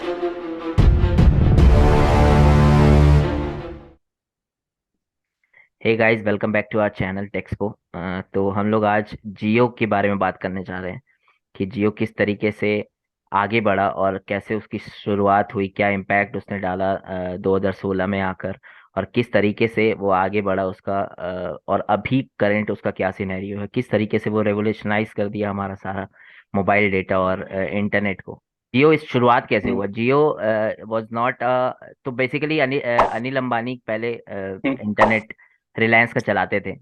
Hey guys, welcome back to our channel Texpo. तो हम लोग आज जियो के बारे में बात करने जा रहे हैं कि जियो किस तरीके से आगे बढ़ा और कैसे उसकी शुरुआत हुई, क्या इम्पैक्ट उसने डाला 2016 में आकर, और किस तरीके से वो आगे बढ़ा उसका और अभी करंट उसका क्या सिनेरियो है, किस तरीके से वो रेवोल्यूशनाइज कर दिया हमारा सारा मोबाइल डेटा और इंटरनेट को। जियो इस शुरुआत कैसे हम्म, हुआ? जियो वाज नॉट, तो बेसिकली अनिल अंबानी पहले हम्म, इंटरनेट रिलायंस का चलाते थे।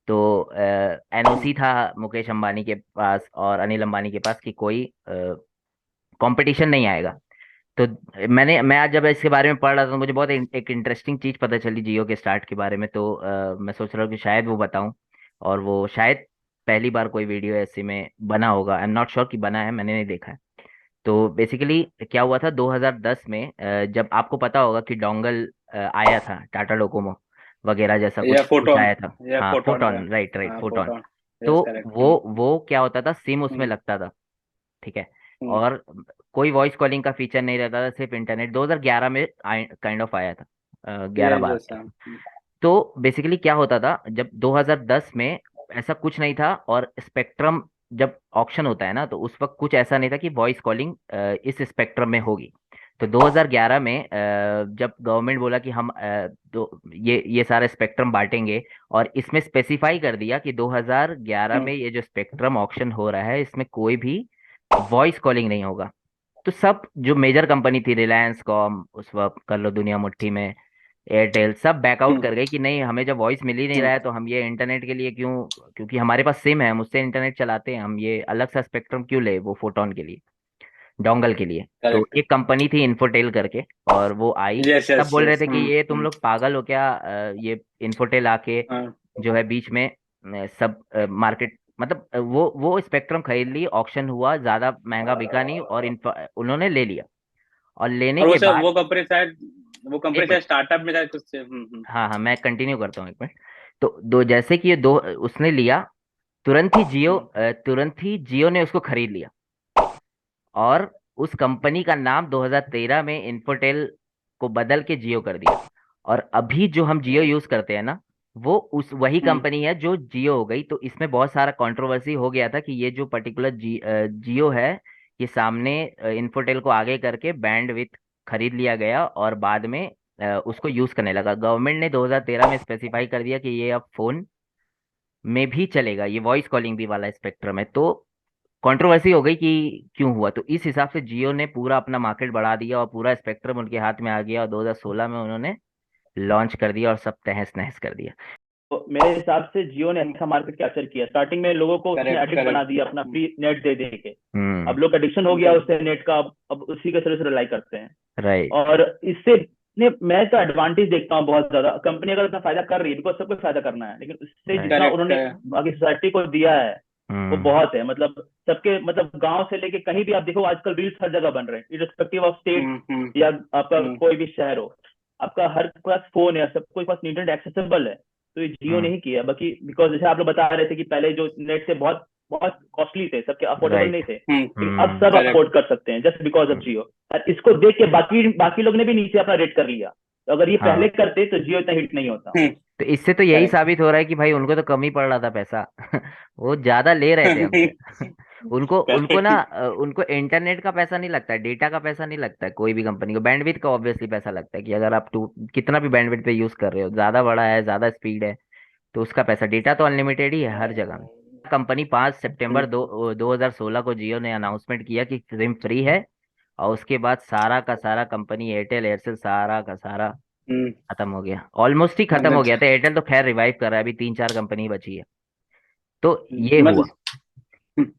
तो एनओसी था मुकेश अंबानी के पास और अनिल अंबानी के पास कि कोई कंपटीशन नहीं आएगा। तो मैं आज जब इसके बारे में पढ़ रहा था तो मुझे बहुत एक इंटरेस्टिंग चीज पता चली जियो के स्टार्ट के बारे में। तो मैं सोच रहा हूँ कि शायद वो बताऊं, और वो शायद पहली बार कोई वीडियो ऐसे में बना होगा। आई एम नॉट श्योर कि बना है, मैंने नहीं देखा है। तो बेसिकली क्या हुआ था 2010 में, जब आपको पता होगा कि डोंगल आया था, टाटा डोकोमो वगैरह जैसा या कुछ कुछ फोटोन आया था। या हाँ, फोटोन या photon, right right, photon. Photon. तो यस करेक्ट। वो क्या होता था, सिम उसमें हम्म, लगता था, ठीक है। हम्म, और कोई वॉइस कॉलिंग का फीचर नहीं रहता था, सिर्फ इंटरनेट। 2011 में काइंड ऑफ आया था, 11 यस 12 यस हाँ, तो बेसिकली क्या होता था जब 2010 में, ऐसा कुछ नहीं था। और स्पेक्ट्रम जब ऑक्शन होता है ना, तो उस वक्त कुछ ऐसा नहीं था कि वॉइस कॉलिंग इस स्पेक्ट्रम में होगी। तो 2011 में जब गवर्नमेंट बोला कि हम ये सारा स्पेक्ट्रम बांटेंगे, और इसमें स्पेसिफाई कर दिया कि 2011 हम्म, में ये जो स्पेक्ट्रम ऑक्शन हो रहा है इसमें कोई भी वॉइस कॉलिंग नहीं होगा। तो सब जो मेजर कंपनी थी, रिलायंस कॉम उस वक्त, कर लो दुनिया मुट्ठी में, एयरटेल, सब बैकआउट हम्म, कर गए कि नहीं, हमें जब वॉइस मिल ही नहीं हम्म, रहा है तो हम ये इंटरनेट के लिए क्यों, क्योंकि हमारे पास सिम है, हम उससे इंटरनेट चलाते हैं, हम ये अलग सा स्पेक्ट्रम क्यों ले वो फोटोन के लिए, डोंगल के लिए। तो करेक्ट। एक कंपनी थी इन्फोटेल करके, और वो आई। यस सब यस बोल रहे यस। थे कि ये तुम लोग पागल हो क्या, ये इन्फोटेल आके हाँ, जो है बीच में सब मार्केट, मतलब वो स्पेक्ट्रम खरीद ली, ऑक्शन हुआ, ज्यादा महंगा बिका नहीं, और उन्होंने ले लिया। और लेने और वो के सब बाद वो कंपनी एक शायद मिनट, स्टार्टअप में था कुछ से। हाँ हाँ, मैं कंटिन्यू करता हूँ, एक मिनट। तो दो, जैसे कि ये दो उसने लिया, हम्म, तुरंत ही जियो ने उसको खरीद लिया। और उस कंपनी का नाम 2013 में इन्फोटेल को बदल के जियो कर दिया। और अभी जो हम जियो यूज करते हैं ना, वो उस वही हम्म, कंपनी है जो जियो हो गई। तो इसमें बहुत सारा कंट्रोवर्सी हो गया था कि ये जो पर्टिकुलर जियो है, ये सामने इन्फोटेल को आगे करके बैंडविड्थ खरीद लिया गया, और बाद में उसको यूज करने लगा। गवर्नमेंट ने 2013 में स्पेसिफाई कर दिया कि ये अब फोन में भी चलेगा, ये वॉइस कॉलिंग भी वाला स्पेक्ट्रम है। तो कंट्रोवर्सी हो गई कि क्यों हुआ। तो इस हिसाब से जियो ने पूरा अपना मार्केट बढ़ा दिया और पूरा स्पेक्ट्रम उनके हाथ में आ गया, और 2016 में उन्होंने लॉन्च कर दिया और सब तहस नहस कर दिया। तो मेरे हिसाब से जियो ने अच्छा मार्केट कैप्चर किया। स्टार्टिंग में लोगों को उसने करेक्ट एडिक्ट बना करेक्ट। दिया अपना फ्री नेट दे दे के। हम्म। अब लोग एडिक्शन हो गया उससे नेट का, अब उसी के तरह से रिलाई करते हैं। राइट। और इससे मैं तो एडवांटेज देखता हूँ बहुत ज्यादा। कंपनी अगर अपना फायदा कर रही है, बिकॉज सबको फायदा करना है, लेकिन उससे राइट। जितना करेक्ट उन्होंने बाकी सोसाइटी को दिया है वो हम्म। बहुत है। मतलब सबके, मतलब गांव से लेके कहीं भी आप देखो, आजकल रील्स हर जगह बन रहे हैं, इरिस्पेक्टिव ऑफ स्टेट हम्म, हम्म, या आपका हम्म, कोई भी शहर हो। आपका हर के पास फोन है, सबके पास इंटरनेट एक्सेसिबल है। तो ये जियो हम्म। नहीं किया बाकी, बिकॉज जैसे आप लोग बता रहे थे कि पहले जो नेट से बहुत बहुत कॉस्टली थे, सबके अफोर्डेबल नहीं राइट। थे, लेकिन अब हम्म। सब करेक्ट। अफोर्ड कर सकते हैं जस्ट बिकॉज ऑफ हम्म। जियो। और इसको देख के बाकी बाकी लोग ने भी नीचे अपना रेट कर लिया। तो अगर ये पहले हाँ, करते तो जियो इतना हिट नहीं होता। हम्म, तो इससे तो यही करेक्ट। साबित हो रहा है कि भाई उनको तो कम ही पड़ रहा था पैसा। वो ज्यादा ले रहे थे हमसे। उनको उनको ना करेक्ट। उनको इंटरनेट का पैसा नहीं लगता है, डेटा का पैसा नहीं लगता है, कोई भी कंपनी को बैंडविड्थ का ऑब्वियसली पैसा लगता है कि अगर आप टू कितना भी बैंडविड्थ पे यूज कर रहे हो, ज्यादा बड़ा है, ज्यादा स्पीड है, तो उसका पैसा। डेटा तो अनलिमिटेड ही है हर जगह में। कंपनी 5 सितंबर 2016 को जियो ने अनाउंसमेंट किया कि सिम फ्री है, और उसके बाद सारा का सारा कंपनी, एयरटेल एयरसेल, सारा का सारा हम्म, खत्म हो गया। ऑलमोस्ट ही खत्म हो मतलब गया था। एयरटेल तो खैर रिवाइव कर रहा है, अभी 3 4 कंपनी बची है। तो ये हुआ। मतलब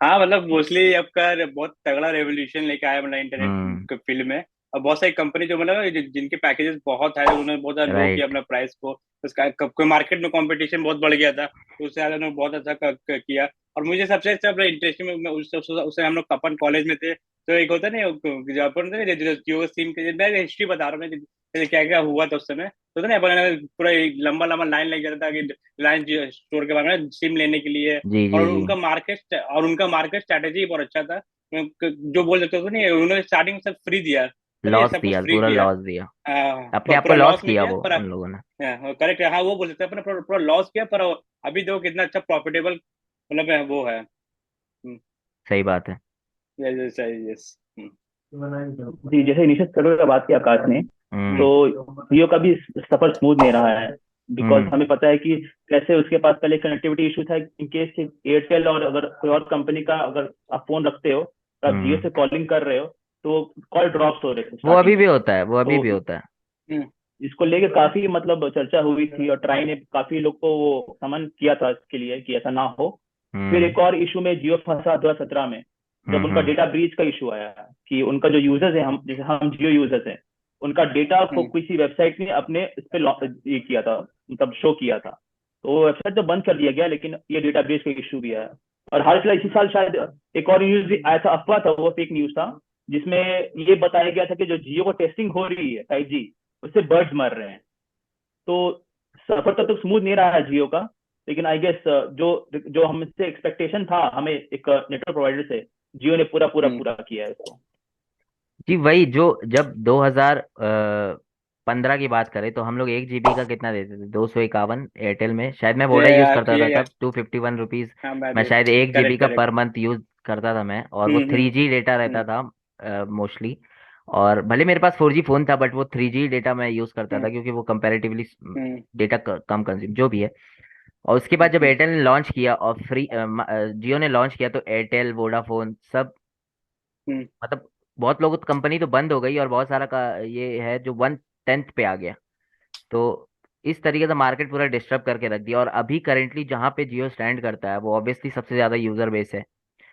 हाँ, मतलब मोस्टली आपका बहुत तगड़ा रेवोल्यूशन लेके आया मतलब हम्म। इंटरनेट के फील्ड में। और बहुत सारी कंपनी जो मतलब जिनके पैकेजेस बहुत हाई, उन्होंने बहुत ज्यादा लो किया राइट। अपना प्राइस को। उसका कोई मार्केट में कंपटीशन बहुत बढ़ गया था, तो उससे ज्यादा उन्होंने बहुत अच्छा किया। और मुझे सबसे अच्छा अपना इंटरेस्टिंग में उससे हम लोग अपन कॉलेज में थे, तो एक होता नहीं, जो अपन जियो सिम के, मैं हिस्ट्री बता रहा हूँ मैं, क्या क्या हुआ था उस समय। तो था ना अपन पूरा एक लंबा लंबा लाइन लग जाता था कि रिलायंस स्टोर के बारे में सिम लेने के लिए। जी जी और जी। उनका मार्केट स्ट्रेटेजी बहुत अच्छा था। जो बोल सकते हो नहीं, उन्होंने स्टार्टिंग सब फ्री दिया, तो नहीं लॉस सब कुछ दिया, फ्री पूरा किया। लॉस दिया। अपने आप को पूरा लॉस लॉस में किया किया वो पर, उन लोगों ने। करेक्ट है, हाँ वो बोल सकते हैं, अपने पूरा पूरा लॉस किया, पर अभी देखो कितना अच्छा प्रॉफिटेबल मतलब वो है। सही बात है। Yes yes. जी, जैसे इनिशियल स्ट्रगल का बात की आकाश ने, तो हम्म जियो का भी सफर स्मूथ नहीं रहा है। बिकॉज हम्म हमें पता है कि कैसे उसके पास पहले कनेक्टिविटी इशू था। इन केस एयरटेल और अगर कोई और कंपनी का अगर आप फोन रखते हो तो आप जियो हम्म। से कॉलिंग कर रहे हो, तो कॉल ड्रॉप्स हो रहे थे वो स्टार्टिंग अभी में। भी होता है, वो अभी तो भी होता है। इसको लेके काफी मतलब चर्चा हुई थी, और ट्राई ने काफी लोग को वो समन किया था इसके लिए कि ऐसा ना हो। फिर हम्म एक और इशू में जियो फंसा 2017 में, जब उनका हम्म। डेटा ब्रीच का इशू आया कि उनका जो यूजर्स है, हम जैसे हम जियो यूजर्स हैं, उनका डेटा को किसी वेबसाइट ने अपने इस पे ये किया था, मतलब शो किया था। तो वो वेबसाइट तो बंद कर दिया गया, लेकिन ये डेटा ब्रीच का इशू भी आया। और हाल फिलहाल इसी साल शायद एक और न्यूज आया था, अफवाह था, वो फेक न्यूज था, जिसमें ये बताया गया था कि जो जियो को टेस्टिंग हो रही है 5G, उससे बर्ड्स मर रहे हैं। तो सफर तो स्मूथ नहीं रहा है जियो का, लेकिन आई गेस जो जो हमसे एक्सपेक्टेशन था हमें एक नेटवर्क प्रोवाइडर से, जियो ने पूरा पूरा हम्म पूरा किया है इसको। जी वही जो, जब 2015 की बात करें तो हम लोग 1 GB का कितना देते थे, 251 एयरटेल में। शायद मैं वोडा यूज करता था ये तब, 251 रुपीज। हाँ मैं मैं भी। शायद 1 GB करेक्ट का करेक्ट। पर मंथ यूज करता था मैं, और वो 3G डेटा रहता हम्म था मोस्टली। और भले मेरे पास 4G फोन था, बट वो 3G डेटा मैं यूज करता हम्म था, क्योंकि वो कंपैरेटिवली हम्म डेटा कम कंज्यूम जो भी है। और उसके बाद जब हम्म एयरटेल ने लॉन्च किया और जियो ने लॉन्च किया, तो एयरटेल वोडाफोन सब, हम्म मतलब बहुत लोग, कंपनी तो बंद हो गई, और बहुत सारा का ये है जो 1/10 पे आ गया। तो इस तरीके से मार्केट पूरा डिस्टर्ब करके रख दिया। और अभी करेंटली जहाँ पे जियो स्टैंड करता है, वो ऑब्वियसली सबसे ज्यादा यूजर बेस है।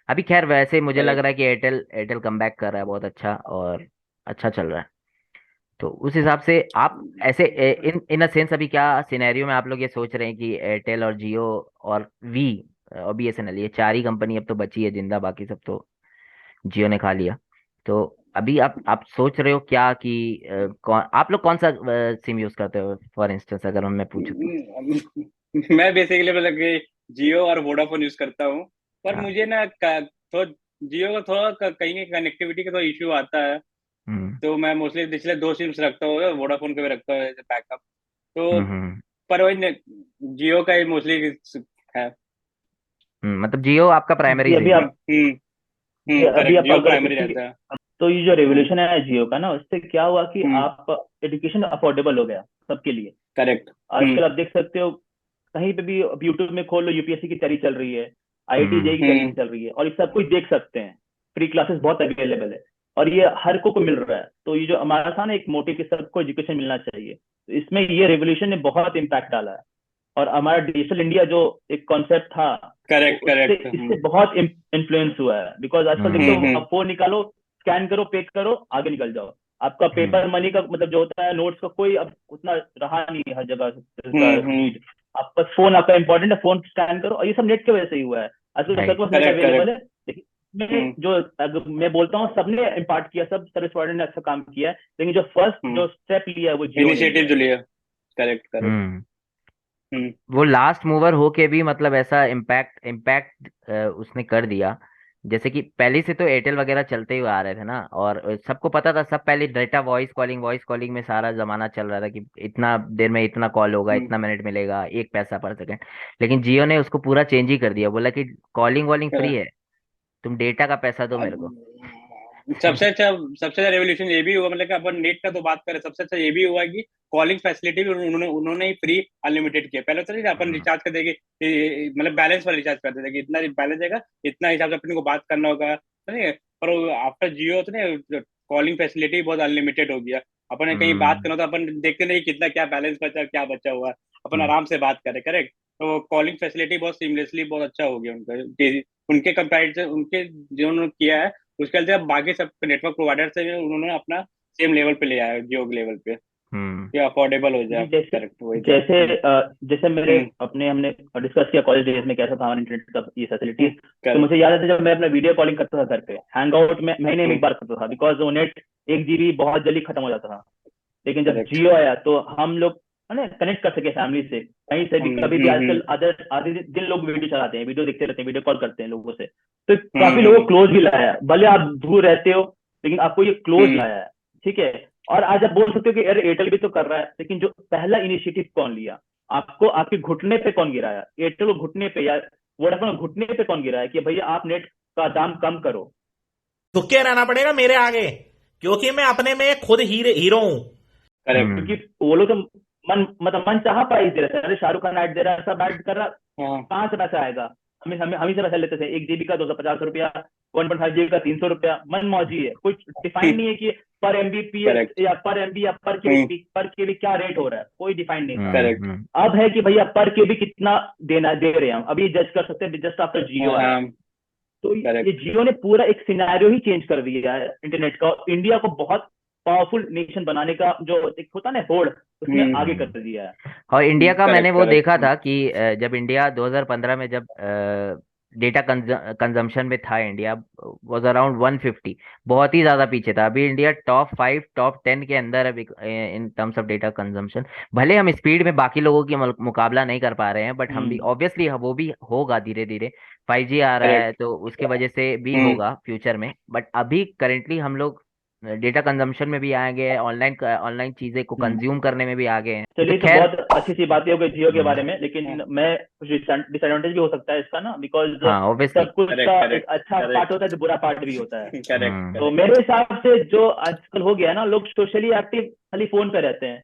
अभी खैर वैसे मुझे लग करेक्ट। रहा है कि एयरटेल एयरटेल कम बैक कर रहा है बहुत अच्छा, और अच्छा चल रहा है। तो उस हिसाब से आप ऐसे इन इन अ सेंस, अभी क्या सिनेरियो में आप लोग ये सोच रहे हैं कि एयरटेल और जियो और वी और BSNL, ये चार ही कंपनी अब तो बची है जिंदा, बाकी सब तो जियो ने खा लिया। तो अभी आप सोच रहे हो क्या कि आप लोग कौन सा सिम यूज करते हो, फॉर इंस्टेंस अगर मैं पूछूं तो। मैं बेसिकली मतलब कि जियो और वोडाफोन यूज करता हूँ। पर अच्छा। मुझे ना थोड़ा जियो का थोड़ा कहीं कनेक्टिविटी का थोड़ा इश्यू आता है। हम्म तो मैं मोस्टली पिछले दो सिम्स रखता हूँ, वोडाफोन के भी रखता हूँ बैकअप। तो हम्म हम्म पर वही जियो का ही मोस्टली है। मतलब जियो आपका प्राइमरी जी, अभी सिम है। आप जी, अभी करेक्ट, आप जियो अगर प्राइमरी इसी, रहता है। तो ये जो हम्म रेवोल्यूशन है जियो का ना, उससे क्या हुआ कि हम्म आप एजुकेशन अफोर्डेबल हो गया सबके लिए। करेक्ट। हम्म आजकल आप देख सकते हो, कहीं पे भी यूट्यूब में खोल लो, यूपीएससी की तैयारी चल रही है, आईआईटी जेई की तैयारी हम्म चल रही है, और ये सब कुछ देख सकते हैं। फ्री क्लासेस बहुत अवेलेबल है, और ये हर को मिल रहा है। तो ये जो हमारा था ना एक मोटिव कि सबको एजुकेशन मिलना चाहिए, तो इसमें ये रेवोल्यूशन ने बहुत इम्पैक्ट डाला है। और हमारा डिजिटल इंडिया जो एक कॉन्सेप्ट था, वो करेक्ट उससे करेक्ट। इससे बहुत इन्फ्लुएंस हुआ है। बिकॉज आजकल देखते हो, हम्म आप फोन निकालो, स्कैन करो, पे करो, आगे निकल जाओ। आपका हम्म पेपर मनी का मतलब जो होता है नोट्स का, कोई अब उतना रहा नहीं है हर जगह का हम्म नीड। आप बस फोन आपका इंपॉर्टेंट है, फोन स्कैन करो, और ये सब नेट की वजह से ही हुआ है। आजकल तो सबके राइट। पास नेट करेक्ट अवेलेबल करेक्ट। है। लेकिन इसमें जो, अगर मैं बोलता हूँ सबने इम्पार्ट किया, सब सर्विस प्रोवाइडर ने अच्छा काम किया है, लेकिन जो फर्स्ट जो स्टेप लिया है वो जियो ने इनिशिएटिव लिया जो है। लिया। Correct correct. हम्म हम्म वो लास्ट मूवर होके भी मतलब ऐसा इम्पैक्ट इम्पैक्ट उसने कर दिया। जैसे कि पहले से तो एयरटेल वगैरह चलते हुए आ रहे थे ना, और सबको पता था, सब पहले डाटा वॉइस कॉलिंग में सारा जमाना चल रहा था कि इतना देर में इतना कॉल होगा, हम्म इतना मिनट मिलेगा, 1 पैसा पर सेकंड। लेकिन जियो ने उसको पूरा चेंज ही कर दिया, बोला कि कॉलिंग वॉलिंग फ्री करेक्ट। है, तुम डेटा का पैसा दो मेरे को। अब सबसे अच्छा रेवोल्यूशन ये भी हुआ, मतलब कि अपन नेट का तो बात करें, सबसे अच्छा ये भी हुआ कि कॉलिंग फैसिलिटी भी उन्होंने उन्होंने ही फ्री अनलिमिटेड किया। पहले तो नहीं था, अपन हम्म रिचार्ज करते थे कि मतलब बैलेंस वाला रिचार्ज करते थे कि इतना बैलेंस है, इतना हिसाब से अपने को बात करना होगा, तो नहीं। पर आफ्टर जियो तो नहीं, कॉलिंग फैसिलिटी बहुत अनलिमिटेड हो गया। अपन कहीं बात हम्म करना तो अपन देखते नहीं कितना क्या बैलेंस बचा, क्या बचा हुआ है, अपन हम्म आराम से बात करें। करेक्ट। तो कॉलिंग फैसिलिटी बहुत सीमलेसली बहुत अच्छा हो गया उनका, उनके कंपेरिजन, उनके जो उन्होंने किया है उसके चलते अब बाकी सब नेटवर्क प्रोवाइडर से भी उन्होंने अपना सेम लेवल पे ले आया जियो के लेवल पे, हम्म। कि अफोर्डेबल हो जाए। जी जैसे करेक्ट, वही था। जैसे जैसे मेरे हम्म। अपने हमने डिस्कस किया कॉलेज डेज में कैसा था हमारा इंटरनेट का ये फैसिलिटीज। तो करेक्ट। मुझे याद है जब मैं अपना वीडियो कॉलिंग करता था घर पे, हैंग आउट में महीने में हम्म। एक बार करता था, बिकॉज वो नेट 1 GB बहुत जल्दी खत्म हो जाता था। लेकिन जब करेक्ट। जियो आया तो हम लोग है ना कनेक्ट कर सके फैमिली से कहीं से भी कभी भी। हम्म। आजकल आधे आधे दिन लोग वीडियो चलाते हैं, वीडियो देखते रहते हैं, वीडियो कॉल करते हैं लोगों से। तो काफी लोगों को हम्म। क्लोज भी लाया है, भले आप दूर रहते हो लेकिन आपको ये क्लोज हम्म। लाया है। ठीक है। और आज आप बोल सकते हो कि अरे एयरटेल भी तो कर रहा है, लेकिन जो पहला इनिशिएटिव कौन लिया, आपको आपके घुटने पे कौन गिराया, एयरटेल को घुटने पे या वोडाफोन को घुटने पे कौन गिराया कि भैया आप नेट का दाम कम करो। झुक के रहना पड़ेगा मेरे आगे, क्योंकि मैं अपने में खुद हीरो हूं। करेक्ट। क्योंकि वो लोग तो मन चाह प्राइस दे रहे थे। अरे शाहरुख खान ऐड दे रहा है, सब ऐड कर रहा, हाँ। कहाँ से पैसा आएगा। हम ही से पैसा लेते थे, 1 GB का 250 रुपया, 1.5 GB का 300 रुपया, मन मौजी है। कोई डिफाइन नहीं है कि पर MBPS करेक्ट। या पर MB या हम्म। पर केबी क्या रेट हो रहा है, कोई डिफाइन नहीं था। करेक्ट। अब है कि भैया पर केबी कितना देना दे रहे हैं हम अभी जज कर सकते हैं जस्ट आफ्टर जियो हाँ। आया। हाँ। तो ये करेक्ट। जियो ने पूरा एक सिनेरियो ही चेंज कर दिया है इंटरनेट का, और इंडिया को बहुत पावरफुल नेशन बनाने का जो एक होता है ना होड़, उसमें आगे कर हम्म। दिया है। और इंडिया का मैंने करेक्ट। वो देखा करेक्ट। था कि जब इंडिया 2015 में जब डेटा कंजम्पशन में था, इंडिया वाज अराउंड 150, बहुत ही ज्यादा पीछे था। अभी इंडिया टॉप 5 टॉप 10 के अंदर है in terms of data consumption. भले हम स्पीड में बाकी लोगों की मुकाबला नहीं कर पा रहे हैं, बट हम भी हम्म ऑब्वियसली वो भी होगा धीरे धीरे। 5G आ रहा है करेक्ट। तो उसके वजह से भी हम्म। होगा फ्यूचर में, बट अभी करेंटली हम लोग डेटा कंजम्पशन में भी आगे हैं, ऑनलाइन ऑनलाइन चीजें को हम्म। कंज्यूम करने में भी आगे हैं। तो चलिए तो खैर। बहुत अच्छी सी बातें हो गई जियो के हम्म। बारे में, हाँ। लेकिन मैं कुछ डिसएडवांटेज भी हो सकता है इसका ना, बिकॉज हाँ ऑब्वियसली। सब कुछ करेक्ट। का एक करेक्ट। अच्छा पार्ट करेक्ट। होता है तो बुरा पार्ट भी होता है। करेक्ट। हम्म। तो करेक्ट। मेरे हिसाब से जो आजकल हो गया है ना, लोग सोशली एक्टिव खाली फोन पे रहते हैं,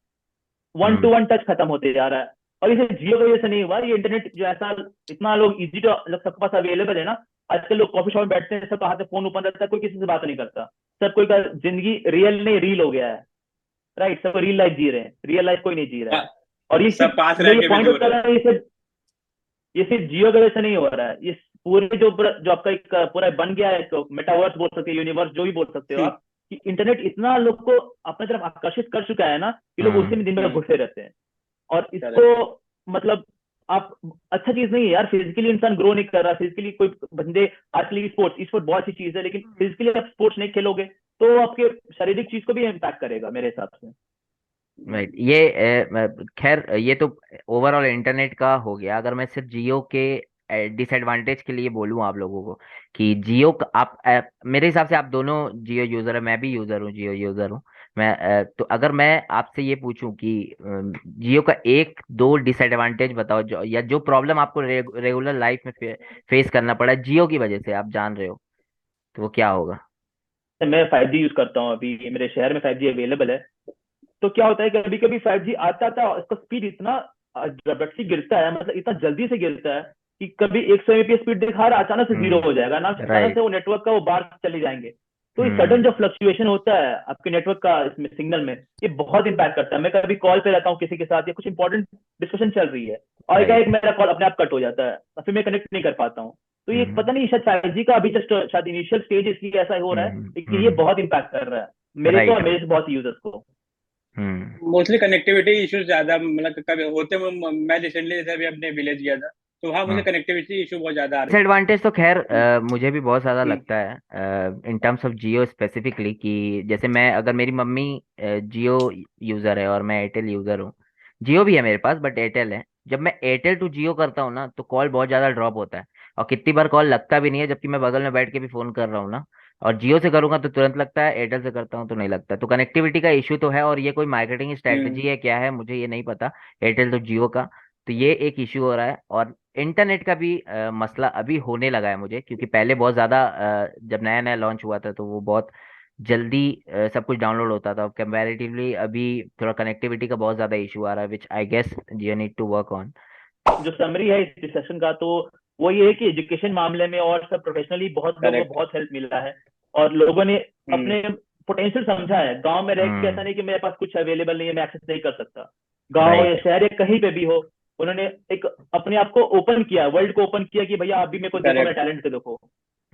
one hmm. Two one touch खत्म होते जा रहा है। और इसे जियो की वजह से नहीं हुआ, ये इंटरनेट जो ऐसा इतना लोग इजी तो सबके पास अवेलेबल है ना। आजकल लोग कॉफी शॉप में बैठते हैं, सबका हाथ में फोन ओपन रहता है, कोई किसी से बात नहीं करता। सब कोई का जिंदगी रियल नहीं रील हो गया है। राइट, सब रियल लाइफ जी रहे हैं, रियल लाइफ कोई नहीं जी रहा है। और ये सब सिर्फ पास जो रह ये के भी पॉइंट आउट दूर कर है। रहा है, ये सिर्फ जियो की वजह से नहीं हो रहा है। ये पूरे जो आपका एक पूरा बन गया है, तो मेटावर्स बोल सकते हो, यूनिवर्स जो भी बोल सकते हो आप, कि इंटरनेट इतना लोग को अपने तरफ आकर्षित कर चुका है ना कि लोग उसी हम्म। में दिन भर घुसे रहते हैं। और इसको करेक्ट। मतलब आप अच्छा चीज नहीं है यार, फिजिकली इंसान ग्रो नहीं कर रहा, फिजिकली कोई बंदे आजकल स्पोर्ट्स स्पोर्ट बहुत अच्छी चीज है, लेकिन फिजिकली आप स्पोर्ट्स नहीं खेलोगे तो आपके शारीरिक चीज को भी इम्पैक्ट करेगा मेरे हिसाब से। राइट। ये खैर ये तो ओवरऑल इंटरनेट का हो गया। अगर मैं सिर्फ जियो के डिसएडवांटेज के लिए बोलूँ आप लोगों को कि जियो आप मेरे हिसाब से आप दोनों जियो यूजर है, मैं भी यूजर हूँ, जियो यूजर हूँ मैं। तो अगर मैं आपसे ये पूछूं कि जियो का एक दो डिसएडवांटेज बताओ, जो या जो प्रॉब्लम आपको रेगुलर लाइफ में फेस करना पड़ा जियो की वजह से, आप जान रहे हो, तो वो क्या होगा? मैं 5G यूज करता हूँ, अभी मेरे शहर में 5G अवेलेबल है। तो क्या होता है, कभी कभी 5G आता था, इसका स्पीड इतना रैपिडली गिरता है, मतलब इतना जल्दी से गिरता है कि कभी 100 Mbps स्पीड दिखा रहा है, अचानक से जीरो हम्म। हो जाएगा ना, अचानक से राइट। वो नेटवर्क का वो बार चले जाएंगे। तो ये सडन हम्म। जो फ्लक्चुएशन होता है आपके नेटवर्क का इसमें सिग्नल में, ये बहुत इंपैक्ट करता है। मैं कभी कॉल पे रहता हूँ किसी के साथ या कुछ इंपॉर्टेंट डिस्कशन चल रही है, और राइट। एक मेरा कॉल अपने आप कट हो जाता है, और फिर मैं कनेक्ट नहीं कर पाता हूँ। तो ये हम्म। पता नहीं शायद 5G का अभी जस्ट शायद इनिशियल स्टेज इसलिए ऐसा हो रहा है, लेकिन ये हम्म। बहुत इंपैक्ट कर रहा है मेरे को और राइट। मेरे से बहुत यूजर्स को। हम्म। मोस्टली कनेक्टिविटी इश्यूज ज्यादा मतलब कभी होते मैं रिसेंटली जैसे अभी अपने विलेज गया था, तो वहाँ मुझे हम्म। कनेक्टिविटी इशू बहुत ज्यादा आ रही डिसएडवांटेज तो खैर थी। मुझे भी बहुत ज़्यादा हम्म। लगता है in terms of Jio specifically, कि जैसे मैं अगर मेरी मम्मी जियो यूज़र है और मैं एयरटेल यूज़र हूँ। जियो भी है मेरे पास बट एयरटेल है। जब मैं एयरटेल टू जियो करता हूँ ना तो कॉल बहुत ज़्यादा ड्रॉप होता है, और कितनी बार कॉल लगता भी नहीं है, जबकि मैं बगल में बैठ के भी फ़ोन कर रहा हूँ ना। और जियो से करूंगा तो तुरंत लगता है, एयरटेल से करता हूँ तो नहीं लगता। तो कनेक्टिविटी का इशू तो है, और ये कोई मार्केटिंग स्ट्रेटजी हम्म। है क्या है मुझे ये नहीं पता, एयरटेल तो जियो का। तो ये एक इशू हो रहा है। और इंटरनेट का भी मसला अभी होने लगा है मुझे, क्योंकि पहले बहुत ज़्यादा जब नया नया लॉन्च हुआ था तो वो बहुत जल्दी सब कुछ डाउनलोड होता था। कंपैरेटिवली अभी थोड़ा कनेक्टिविटी का बहुत ज़्यादा इशू आ रहा है, which I guess Jio need to work on. जो समरी है इस डिस्कशन का, तो वो ये है कि एजुकेशन मामले में और सब प्रोफेशनली बहुत लोगों को करेक्ट। बहुत हेल्प मिला है, और लोगों ने हम्म। अपने पोटेंशियल समझा है। गांव में रह के ऐसा हम्म। नहीं कि मेरे पास कुछ अवेलेबल नहीं है, मैं एक्सेस नहीं कर सकता। गांव हो या राइट। शहर या कहीं पे भी हो, उन्होंने एक अपने आप को ओपन किया, वर्ल्ड को ओपन किया कि भैया आप भी मेरे को देखो, मेरा करेक्ट। टैलेंट को देखो।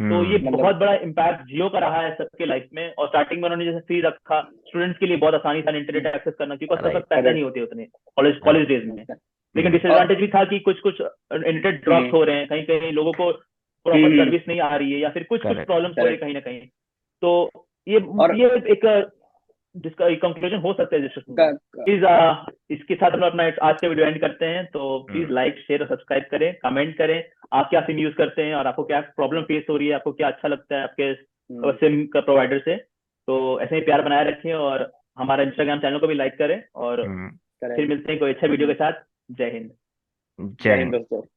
तो ये हम्म। बहुत बड़ा इम्पैक्ट जियो का रहा है सबके लाइफ में। और स्टार्टिंग में उन्होंने जैसे फ्री रखा, स्टूडेंट्स के लिए बहुत आसानी था इंटरनेट एक्सेस करना, क्योंकि उसके पास राइट। पैसे करेक्ट। नहीं होते उतने कॉलेज हाँ। कॉलेज डेज में। लेकिन हम्म। और डिसएडवांटेज भी था कि कुछ कुछ इंटरनेट ड्रॉप्स हो रहे हैं, कहीं कहीं लोगों को प्रॉपर हम्म सर्विस नहीं आ रही है, या फिर कुछ कुछ करेक्ट। प्रॉब्लम्स हो रही है करेक्ट। कहीं ना कहीं। तो ये और ये एक जिसका एक कंक्लूजन हो सकता है डिस्कशन का। प्लीज इसके साथ हम अपना आज का वीडियो एंड करते हैं। तो प्लीज लाइक शेयर और सब्सक्राइब करें, कमेंट करें आप क्या सिम यूज करते हैं और आपको क्या प्रॉब्लम फेस हो रही है, आपको क्या अच्छा लगता है आपके सिम का प्रोवाइडर से। तो ऐसे ही प्यार बनाए रखें, और हमारा इंस्टाग्राम चैनल को भी लाइक करें। और हम्म। फिर मिलते हैं कोई अच्छा वीडियो के साथ। जय हिंद। जय जय हिंद हिंद। दोस्तों।